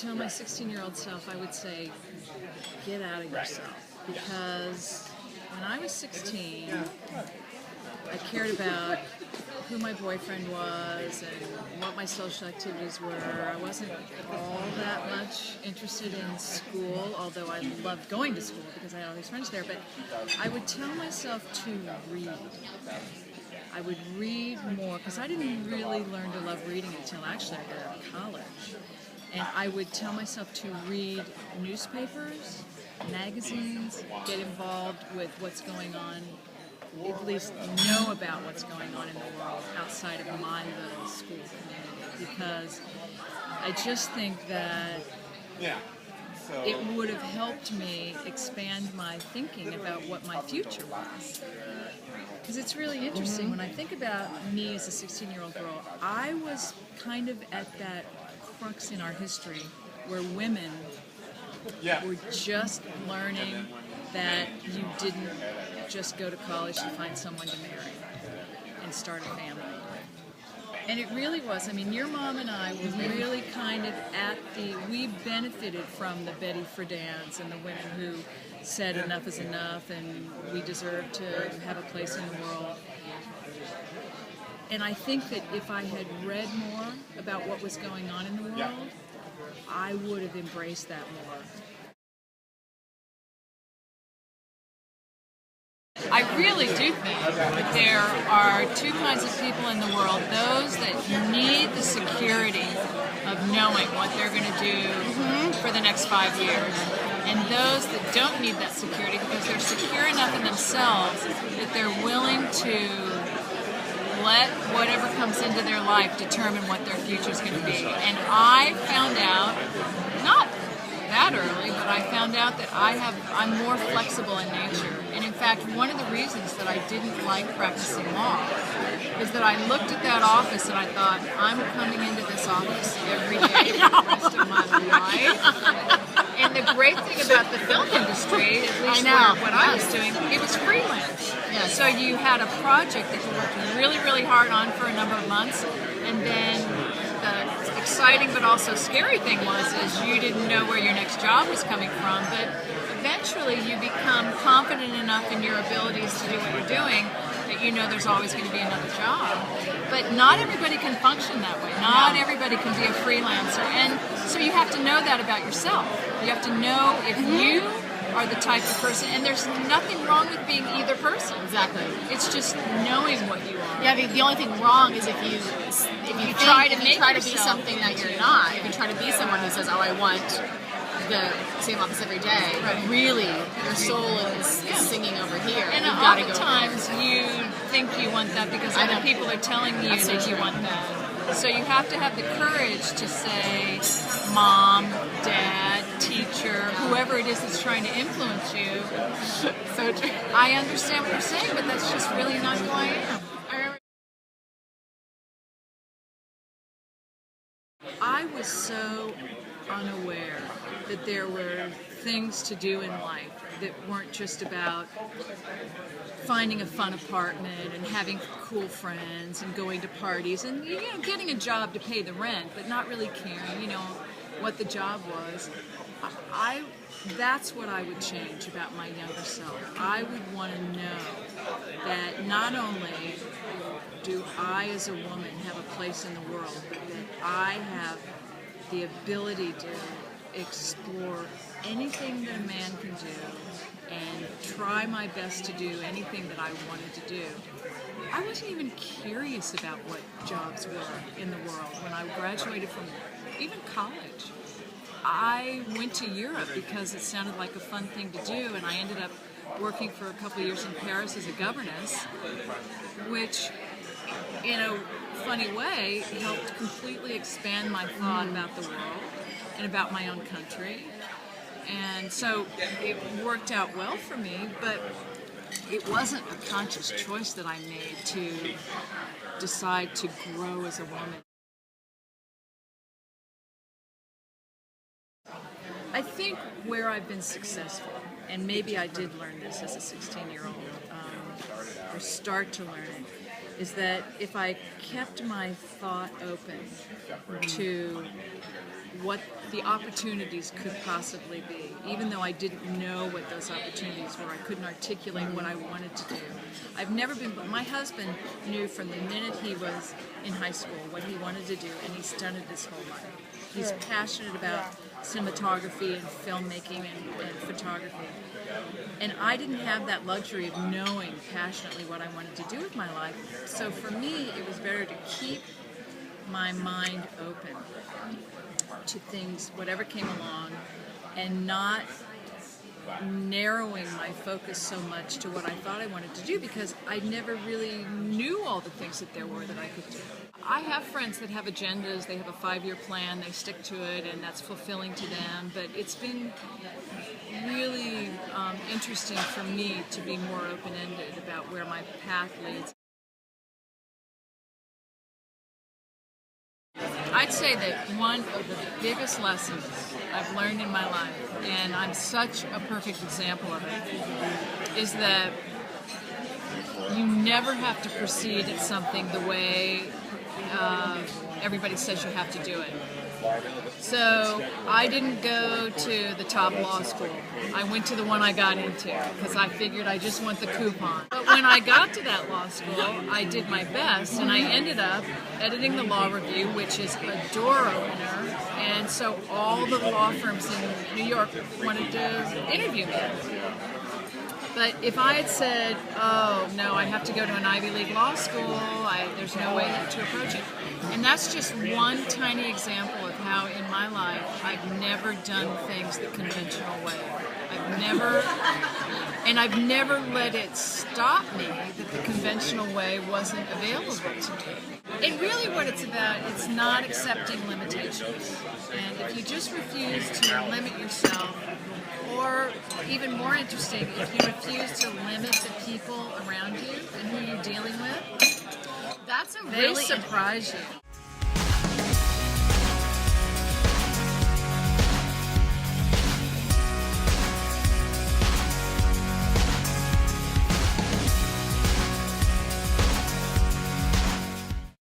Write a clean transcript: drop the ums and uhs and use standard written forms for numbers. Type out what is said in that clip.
tell my 16-year-old self, I would say, get out of yourself. Because when I was 16, I cared about who my boyfriend was and what my social activities were. I wasn't all that much interested in school, although I loved going to school because I had all these friends there. But I would tell myself to read. I would read more because I didn't really learn to love reading until actually I got out of college. And I would tell myself to read newspapers, magazines, get involved with what's going on, at least know about what's going on in the world outside of my little school community, because I just think that it would have helped me expand my thinking about what my future was. Because it's really interesting, when I think about me as a 16-year-old girl, I was kind of at that crux in our history where women were just learning that you didn't just go to college to find someone to marry and start a family. And it really was. I mean, your mom and I were really kind of we benefited from the Betty Friedan's and the women who said enough is enough and we deserve to have a place in the world. And I think that if I had read more about what was going on in the world, I would have embraced that more. I really do think that there are two kinds of people in the world: those that need the security of knowing what they're going to do for the next 5 years, and those that don't need that security because they're secure enough in themselves that they're willing to let whatever comes into their life determine what their future is going to be. And I found out, not that early, but I found out that I'm more flexible in nature. And in fact, one of the reasons that I didn't like practicing law is that I looked at that office and I thought, I'm coming into this office every day for the rest of my life. And the great thing about the film industry, at least what I was doing, it was freelance. Yeah. So you had a project that you worked really, really hard on for a number of months, and then the exciting but also scary thing is you didn't know where your next job was coming from, but eventually you become confident enough in your abilities to do what you're doing that you know there's always going to be another job. But not everybody can function that way. Not everybody can be a freelancer. And so you have to know that about yourself. You have to know if you are the type of person, and there's nothing wrong with being either person. Exactly. It's just knowing what you are. Yeah, the only thing wrong is if you try to be something that you're not. If you try to be someone who says, "Oh, I want the same office every day," but really your soul is singing over here. And you've got to go. Times you think you want that because other people are telling you that you want that. So you have to have the courage to say, Mom, Dad, teacher, whoever it is that's trying to influence you. So true. I understand what you're saying, but that's just really not who I am. I was so unaware that there were things to do in life that weren't just about finding a fun apartment and having cool friends and going to parties and getting a job to pay the rent, but not really caring, what the job was. That's what I would change about my younger self. I would want to know that not only do I as a woman have a place in the world, but that I have the ability to explore anything that a man can do and try my best to do anything that I wanted to do. I wasn't even curious about what jobs were in the world when I graduated from even college. I went to Europe because it sounded like a fun thing to do, and I ended up working for a couple of years in Paris as a governess, which, in a funny way, helped completely expand my thought about the world and about my own country. And so it worked out well for me, but it wasn't a conscious choice that I made to decide to grow as a woman. I think where I've been successful, and maybe I did learn this as a 16-year-old, or start to learn it, is that if I kept my thought open to what the opportunities could possibly be, even though I didn't know what those opportunities were, I couldn't articulate what I wanted to do. I've never been, but my husband knew from the minute he was in high school what he wanted to do, and he's done it his whole life. He's passionate about cinematography and filmmaking and photography. And I didn't have that luxury of knowing passionately what I wanted to do with my life. So for me, it was better to keep my mind open to things, whatever came along, and not narrowing my focus so much to what I thought I wanted to do, because I never really knew all the things that there were that I could do. I have friends that have agendas, they have a 5-year plan, they stick to it, and that's fulfilling to them, but it's been really interesting for me to be more open-ended about where my path leads. I'd say that one of the biggest lessons I've learned in my life, and I'm such a perfect example of it, is that you never have to proceed at something the way everybody says you have to do it. So I didn't go to the top law school. I went to the one I got into because I figured I just want the coupon. But when I got to that law school, I did my best, and I ended up editing the law review, which is a door opener. And so all the law firms in New York wanted to interview me. But if I had said, oh, no, I have to go to an Ivy League law school, there's no way to approach it. And that's just one tiny example of how in my life I've never done things the conventional way. I've never let it stop me that the conventional way wasn't available to me. And really what it's about, it's not accepting limitations. And if you just refuse to limit yourself, or even more interesting, if you refuse to limit the people around you and who you're dealing with, that's a really they surprise you.